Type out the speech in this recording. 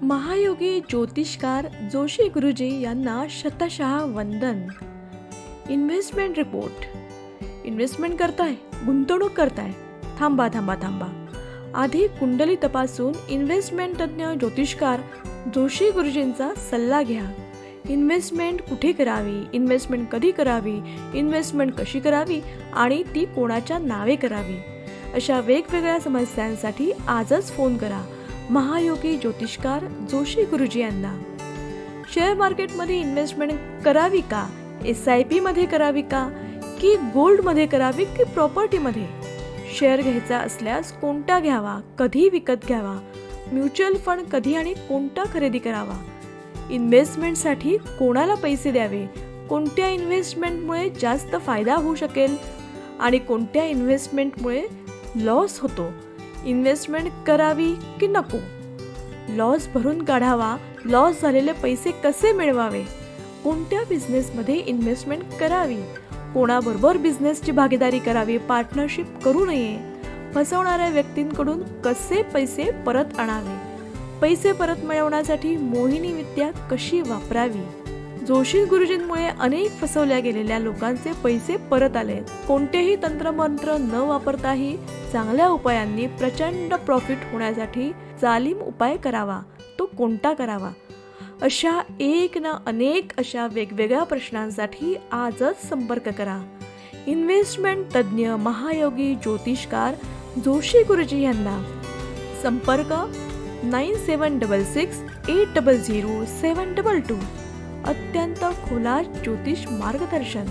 महायोगी ज्योतिषकार जोशी गुरुजी यांना शतशः वंदन. Investment report. इन्व्हेस्टमेंट करताय, गुंतवणूक करताय, थांबा थांबा थांबा. आधी कुंडली तपासून इन्व्हेस्टमेंट तज्ज्ञ ज्योतिषकार जोशी गुरुजींचा सल्ला घ्या. इन्व्हेस्टमेंट कुठे करावी, इन्व्हेस्टमेंट कधी करावी, इन्व्हेस्टमेंट कशी करावी आणि ती कोणाच्या नावे करावी, अशा वेगवेगळ्या समस्यांसाठी आजच फोन करा महायोगी ज्योतिषकार जोशी गुरुजी यांना. शेअर मार्केटमध्ये इन्व्हेस्टमेंट करावी का, SIP मध्ये करावी का, की गोल्डमध्ये करावी की प्रॉपर्टीमध्ये? शेअर घ्यायचा असल्यास कोणता घ्यावा, कधी विकत घ्यावा, म्युच्युअल फंड कधी आणि कोणता खरेदी करावा, इन्व्हेस्टमेंटसाठी कोणाला पैसे द्यावे, कोणत्या इन्व्हेस्टमेंटमुळे जास्त फायदा होऊ शकेल आणि कोणत्या इन्व्हेस्टमेंटमुळे लॉस होतो, इन्व्हेस्टमेंट करावी की नको, लॉस भरून काढावा, लॉस झालेले पैसे कसे मिळवावे, कोणत्या बिझनेसमध्ये इन्व्हेस्टमेंट करावी, कोणाबरोबर बिझनेसची भागीदारी करावी, पार्टनरशिप करू नये, फसवणाऱ्या व्यक्तींकडून कसे पैसे परत आणावे, पैसे परत मिळवण्यासाठी मोहिनी विद्या कशी वापरावी. जोशी गुरुजींमुळे अनेक फसवल्या गेलेल्या लोकांचे पैसे परत आले. कोणतेही तंत्रमंत्र न वापरताही चांगल्या उपायांनी प्रचंड प्रॉफिट होण्यासाठी जालिम उपाय करावा, तो कोणता करावा, अशा एक ना अनेक अशा वेगवेगळ्या प्रश्नांसाठी आजच संपर्क करा इन्व्हेस्टमेंट तज्ज्ञ महायोगी ज्योतिषकार जोशी गुरुजी यांना. संपर्क 9766800722. अत्यंत खोलात ज्योतिष मार्गदर्शन.